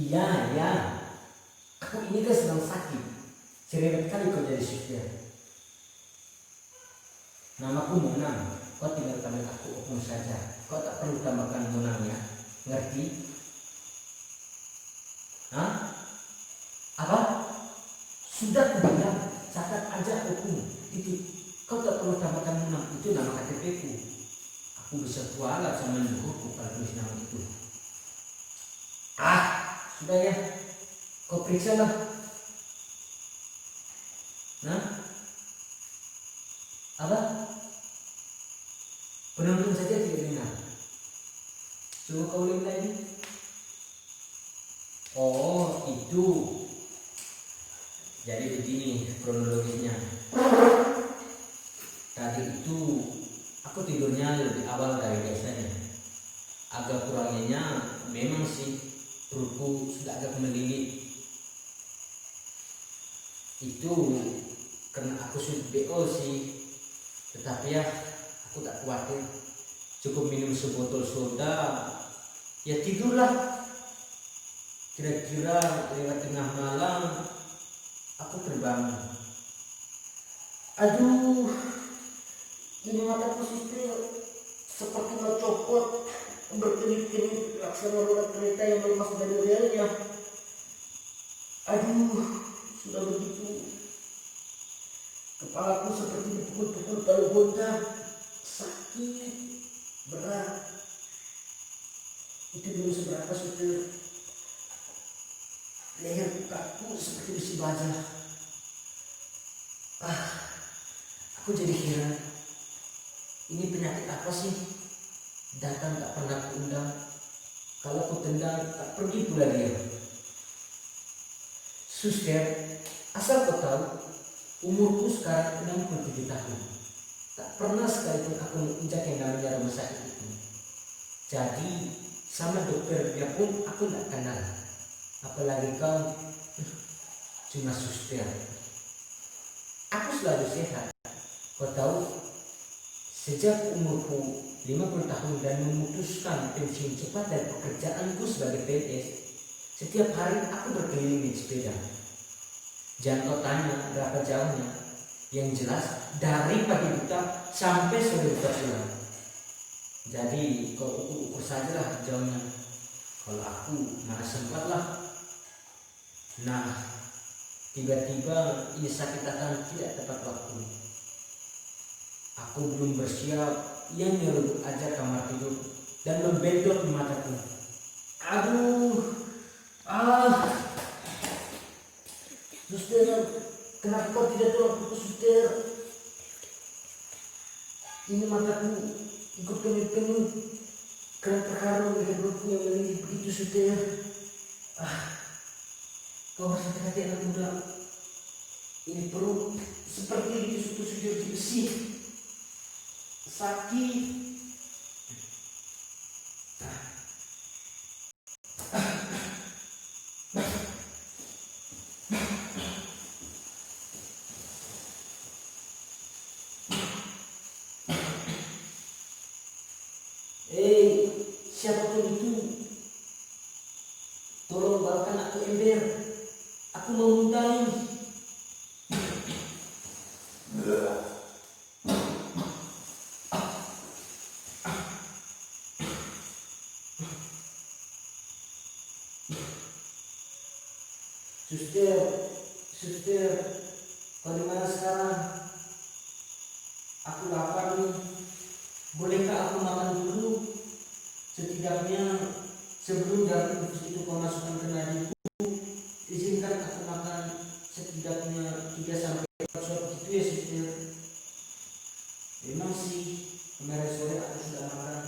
Iya, iya. Aku ini kan sedang sakit. Cerewet kali kau jadi supir. Namaku Munang. Kau tinggal panggil aku Opung saja. Kau tak perlu tambahkan Munang ya. Ngerti? Hah? Apa? Sudah aku bilang, catat aja Opung. Itu. Kau tak perlu tambahkan Munang. Itu nama KTP ku. Aku bisa kualat sama leluhurku kalau tulis nama itu. Sudah ya. Kau periksa lah. Nah? Apa? Penonton saja tidak dengar. Coba kau ulang lagi. Oh, itu. Jadi begini kronologisnya. Tadi itu aku tidurnya lebih awal dari biasanya. Agak kurangnya memang sih perutku sudah agak melilit. Itu karena aku sudah BO sih. Tetapi ya aku tak khawatir. Cukup minum sebotol soda, ya tidurlah. Kira-kira lewat tengah malam aku terbangun. Aduh, ini mataku seperti mau copot, berkedip-kedip laksana roda kereta yang belum masuk dari relnya. Aduh, sudah begitu. Kepalaku seperti dipukul-pukul palu bonda, sakit, berat. Itu belum seberapa supir. Leher kaku seperti besi baja. Aku jadi heran. Ini penyakit apa sih? Datang tak pernah kuundang. Kalau aku tendang tak pergi pula dia. Suster, asal kau tahu, umurku sekarang 67 tahun. Tak pernah sekalipun aku menginjak yang namanya rumah sakit itu. Jadi sama dokternya pun aku tak kenal. Apalagi kau cuma suster. Aku selalu sehat. Kau tahu, sejak umurku 50 tahun dan memutuskan pensiun cepat dari pekerjaanku sebagai PNS, setiap hari aku berkeliling di sepeda. Jangan kau tanya berapa jauhnya. Yang jelas dari pagi buta sampai sore buta pula. Jadi kau ukur sajalah jauhnya. Kalau aku mana sempat lah. Nah, tiba-tiba ini sakit datang tidak tepat waktu. Aku belum bersiap, ia nyeruduk aja kamar tidur dan membedot di mataku. Aduh, suster, kenapa kau tidak tolong aku, suster? Ini mataku ikut penuh-penuh karena terharu dengan perutku yang melidih begitu, suster. Kau harus hati-hati anak muda. Ini perut seperti ditusuk-tusuk jeruji besi. Sakit. Siapapun itu, tolong bawakan aku ember. Aku mau muntah. Suster, kau di mana sekarang? Aku lapar nih. Bolehkah aku makan dulu? Setidaknya sebelum jarum infus itu kau masukkan ke nadiku, izinkan aku makan setidaknya 3 sampai 4 suap gitu ya, suster. Memang sih kemarin sore aku sudah makan,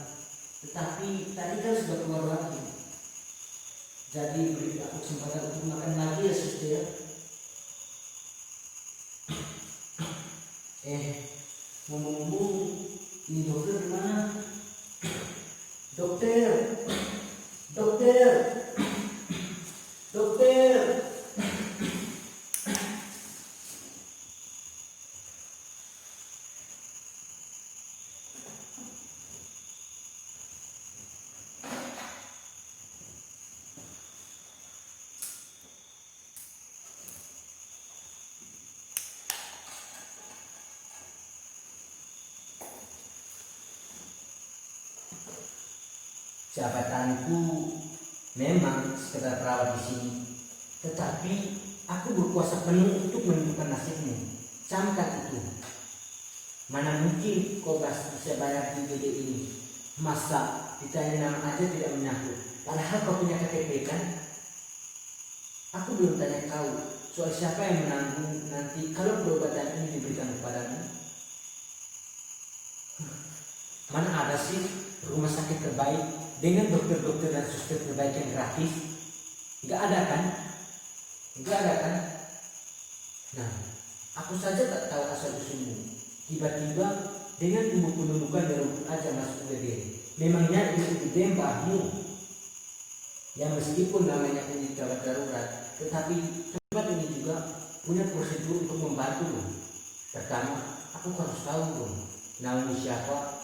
tetapi tadi kan sudah keluar lagi. Jadi beri aku kesempatan untuk makan lagi ya, suster. Ngomong-ngomong, ini dokter di mana? Dokter. Jabatanku memang sekedar perawat di sini, tetapi aku berkuasa penuh untuk menentukan nasibmu. Camkan itu. Mana mungkin kau bisa bayar di gede ini? Masa ditanya nama aja tidak menyangkut? Padahal kau punya KTP kan? Aku belum tanya kau soal siapa yang menanggung nanti kalau perobatan ini diberikan kepadamu. Mana ada sih rumah sakit terbaik dengan dokter-dokter dan suster terbaik yang gratis? Gak ada kan? Gak ada kan? Nah, aku saja tak tahu asal usulmu. Tiba-tiba dengan ilmu pendudukan dan rukun aja masuk UGD. Memangnya itu gede mbahmu yang meskipun namanya unit gawat darurat, tetapi tempat ini juga punya prosedur untuk membantu. Pertama, aku harus tahu dong, namamu siapa,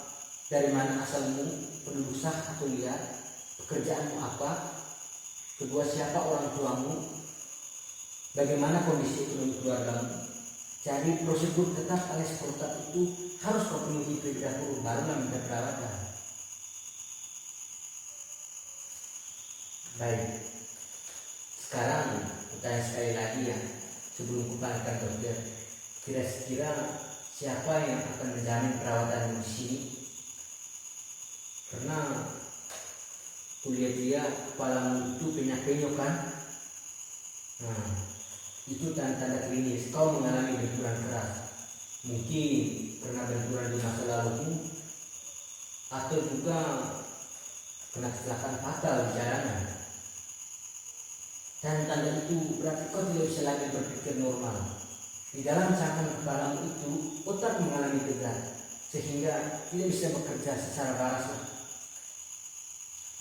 dari mana asalmu, penduduk sah atau liar, pekerjaanmu apa, kedua siapa orang tuamu, bagaimana kondisi ekonomi keluargamu. Jadi prosedur tetap alias protap itu harus kau penuhi terlebih dahulu, barulah minta perawatan. Baik, sekarang tanya sekali lagi ya, sebelum kupanggilkan dokter, kira-kira siapa yang akan menjamin perawatan di sini? Karena kulihat dia kepalamu itu penyok-penyok kan? Nah, itu tanda-tanda klinis kau mengalami benturan keras. Mungkin pernah benturan di masa lalumu, atau juga kena kecelakaan fatal di jalanan. Tanda-tanda itu berarti kau tidak bisa lagi berpikir normal. Di dalam cangkang kepalamu itu otak mengalami tegang, sehingga tidak bisa bekerja secara waras.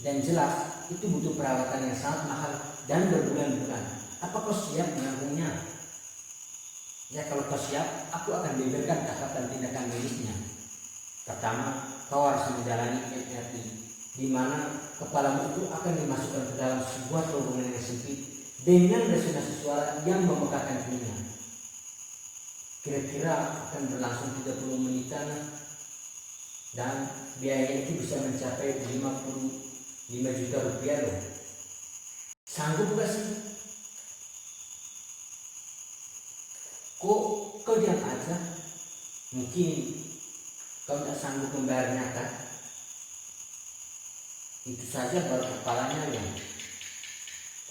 Dan jelas itu butuh perawatan yang sangat mahal dan berbulan-bulan. Apa kau siap menanggungnya? Ya kalau kau siap, aku akan beberkan tahapan tindakan medisnya. Pertama, kau harus menjalani MRI, di mana kepalamu itu akan dimasukkan ke dalam sebuah terowongan yang sempit dengan resonansi suara yang memekakan telinga. Kira-kira akan berlangsung 30 menitan dan biaya itu bisa mencapai 55 juta rupiah loh. Sanggup gak sih? Kau diam aja? Mungkin kau tidak sanggup membayarnya kan? Itu saja baru kepalanya ya.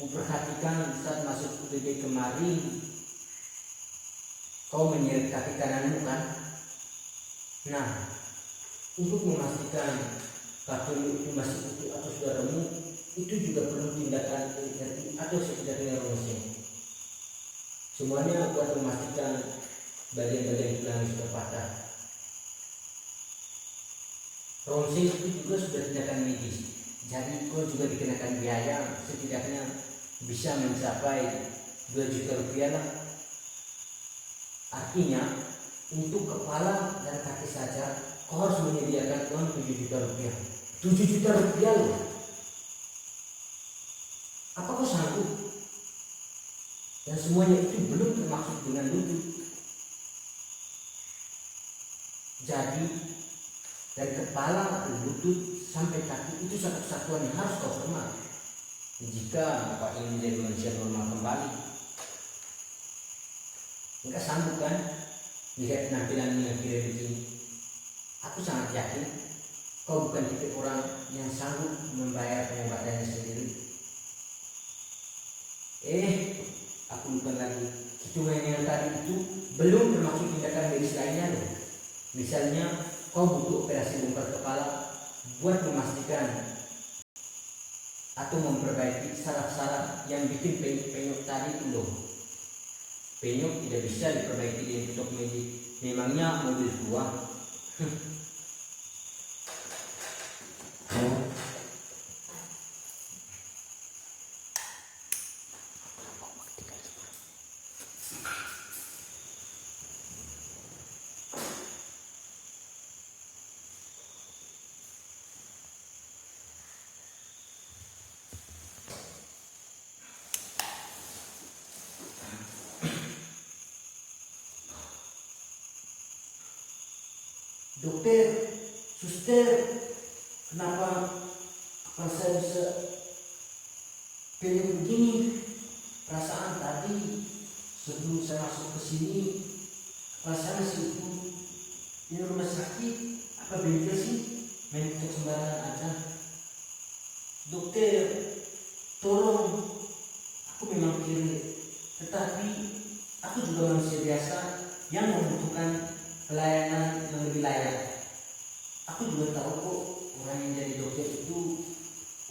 Kuperhatikan saat masuk UGD kemarin, kau menyeret kaki kananmu kan? Nah, untuk memastikan kakimu itu masih utuh atau sudah remuk, itu juga perlu tindakan MRI atau setidaknya ronsen. Semuanya buat memastikan bagian-bagian tulang sudah patah. Ronsen itu juga sudah tindakan medis, jadi kau juga dikenakan biaya setidaknya bisa mencapai 2 juta rupiah lah. Artinya untuk kepala dan kaki saja kau harus menyediakan uang 7 juta rupiah. 7 juta rupiah loh. Apa kau sanggup? Dan semuanya itu belum termasuk dengan lutut. Jadi dari kepala, lutut sampai kaki itu satu kesatuan yang harus kau hormati jika Bapak ingin menjadi manusia normal kembali. Enggak sanggup kan lihat penampilanmu yang kira begini? Aku sangat yakin kau bukan tipe orang yang sanggup membayar pengobatannya sendiri. Aku lupa lagi, hitungan yang tadi itu belum termasuk tindakan medis lainnya loh. Misalnya kau butuh operasi bongkar kepala buat memastikan atau memperbaiki saraf-saraf yang bikin penyok tadi itu loh. Penyok tidak bisa diperbaiki di tutup medik, memangnya mobil tua. Dokter, suster, kenapa Kalau saya bisa pilih begini, perasaan tadi sebelum saya masuk ke sini, perasaan masih itu ini rumah sakit apa bengkel sih? Main untuk sembarangan aja. Dokter, tolong, aku memang kiri, tetapi aku juga manusia biasa yang membutuhkan pelayanan yang lebih layak. Aku juga tahu kok orang yang jadi dokter itu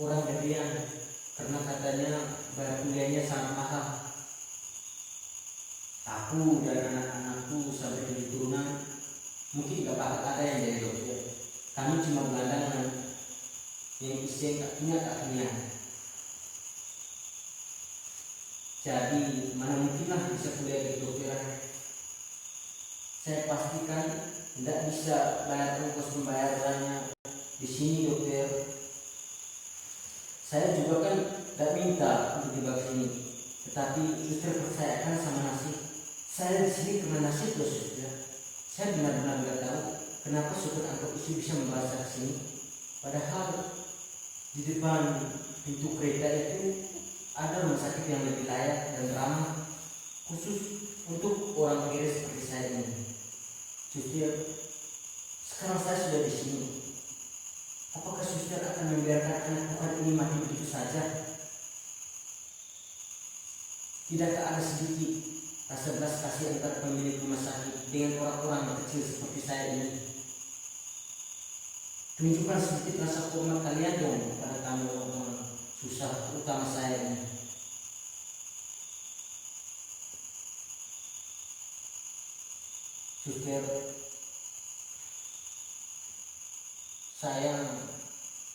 orang gedean, karena katanya bayar kuliahnya sangat mahal. Aku dan anak-anakku sampai jadi turunan mungkin gak bakal ada yang jadi dokter. Kami cuma gelandangan yang isi kakinya. Jadi mana mungkinlah bisa kuliah di dokteran. Saya pastikan tidak bisa bayar ongkos pembayarannya di sini dokter. Saya juga kan tidak minta untuk dibagi sini, tetapi suster percayakan sama nasib. Saya di sini karena nasib loh suster. Saya benar-benar tidak tahu kenapa supir angkot itu bisa membawa saya ke sini. Padahal di depan pintu kereta itu ada rumah sakit yang lebih layak dan ramah khusus untuk orang kiri seperti saya ini. Suster, sekarang saya sudah di sini. Apakah suster akan membiarkan anak bukan ini mati begitu saja? Tidakkah ada sedikit rasa belas kasih antara pemilik rumah sakit dengan orang-orang yang kecil seperti saya ini? Tunjukkan sedikit rasa hormat kalian dong pada kami orang-orang susah, terutama saya ini. Suster, saya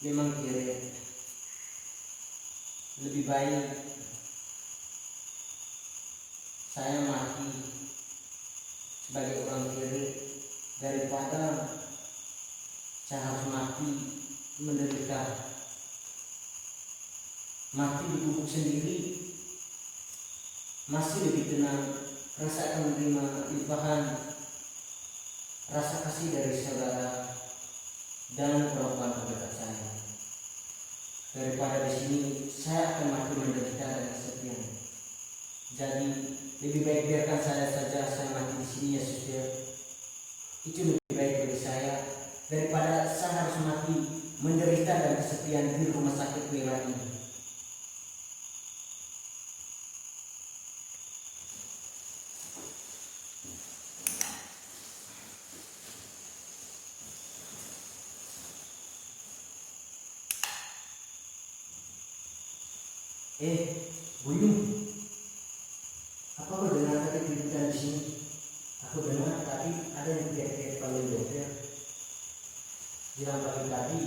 memang kiri. Lebih baik saya mati sebagai orang kiri daripada saya harus mati menderita. Mati di gubuk sendiri masih lebih tenang, rasa akan menerima limpahan rasa kasih dari saudara dan orang-orang terdekat saya. Daripada di sini saya akan mati menderita dan kesepian. Jadi lebih baik biarkan saya mati di sini ya suster. Itu lebih baik bagi saya daripada saya harus mati menderita dan kesepian di rumah sakit mewah ini. Buyung, apa kau dengar tadi keributan di sini? Aku dengar tadi ada yang teriak-teriak panggil dokter. Bilang pagi tadi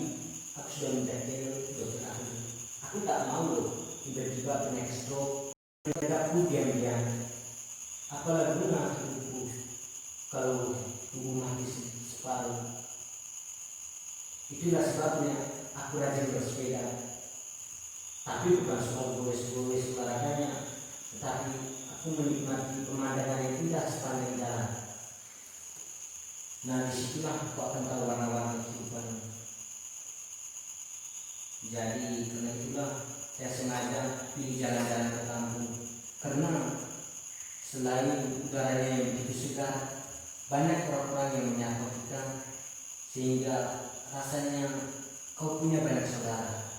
aku sudah minta dokter ahli. Aku tak mau loh tiba-tiba penyakit stroke. Aku diam-diam. Apalagi mati tubuh kalau tubuh mati separuh. Itulah sebabnya aku rajin bersepeda. Tapi bukan semua goes-goes olahraganya, tetapi aku menikmati pemandangan yang indah sepanjang jalan. Nah, disitulah aku akan tahu warna-warni kehidupan. Jadi karena itulah saya sengaja pilih jalan-jalan ke kampung, karena selain udaranya yang begitu segar, banyak orang-orang yang menyapa kita, sehingga rasanya kau punya banyak saudara.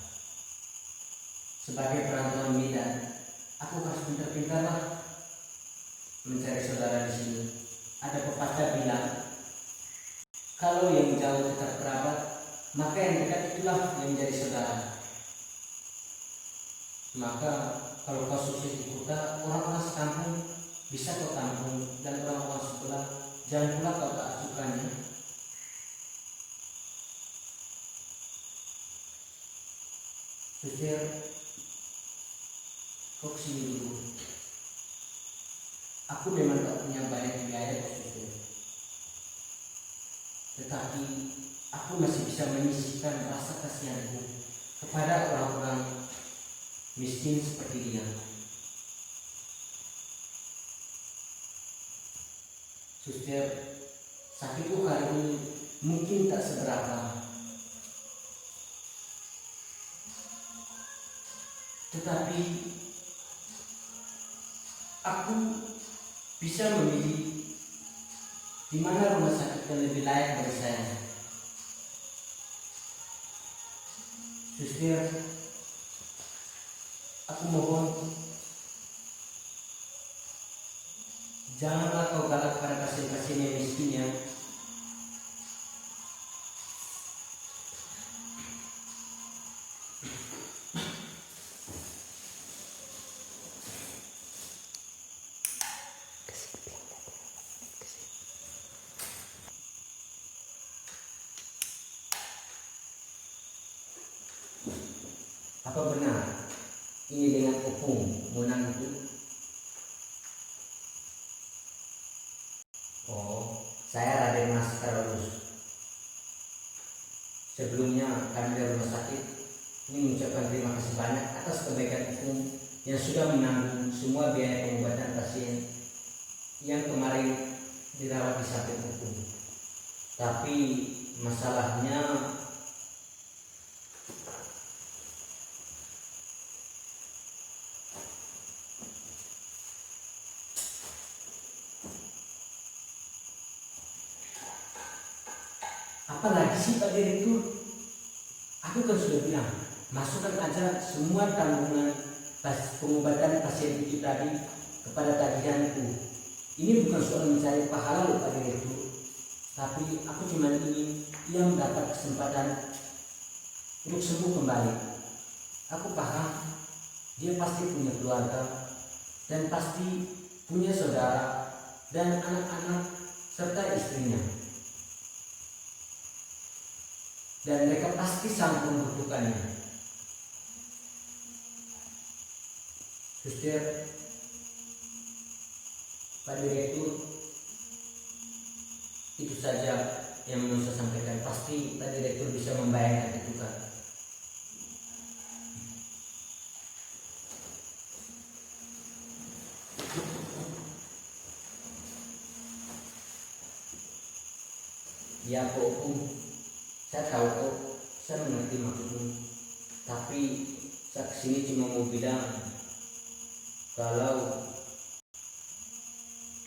Sebagai perantauan Medan, aku harus pintar-pintarlah mencari saudara di sini. Ada pepatah bilang, kalau yang jauh tetap kerabat, maka yang dekat itulah yang menjadi saudara. Maka kalau kau sukses di kota, orang-orang sekampung bisa kau tampung, dan orang-orang sebelah jangan pula kau tak asukannya. Suster, kau kesini dulu. Aku memang tak punya banyak biaya suster, tetapi aku masih bisa menyisihkan rasa kasihanku kepada orang-orang miskin seperti dia. Suster, sakitku hari ini mungkin tak seberapa, Tetapi aku bisa memilih di mana rumah sakit yang lebih layak bagi saya. Suster, aku mohon, janganlah kau galak pada pasien-pasien yang miskin ya. Apa benar ini dengan opung Monang itu? Oh, saya Raden Mas Karolus. Sebelumnya kami dari rumah sakit ini mengucapkan terima kasih banyak atas kebaikan hukum yang sudah menanggung semua biaya pengobatan pasien yang kemarin dirawat di sakit hukum. Tapi masalahnya apalagi sih Pak Direktur? Aku kan sudah bilang, masukkan aja semua tanggungan pengobatan pasien itu tadi kepada tagihanku. Ini bukan soal mencari pahala loh Pak Direktur, tapi aku cuma ingin ia mendapat kesempatan untuk sembuh kembali. Aku paham dia pasti punya keluarga dan pasti punya saudara dan anak-anak serta istrinya. Dan mereka pasti sangat membutuhkannya. Suster, Pak Direktur, itu saja yang mau saya sampaikan. Pasti Pak Direktur bisa membayangkan itu kan. Ya kok saya tahu kok, saya mengerti maksudmu. Tapi saya kesini cuma mau bilang kalau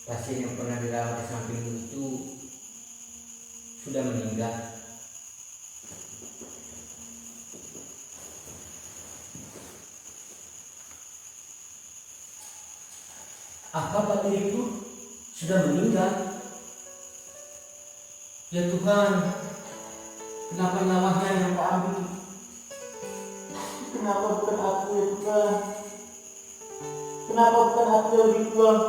pasien yang pernah dirawat di sampingmu itu sudah meninggal. Apa Pak Direktur? Sudah meninggal? Ya Tuhan, kenapa nyawanya yang Kau ambil? Kenapa bukan aku ya Tuhan? Kenapa bukan aku yang dibuang?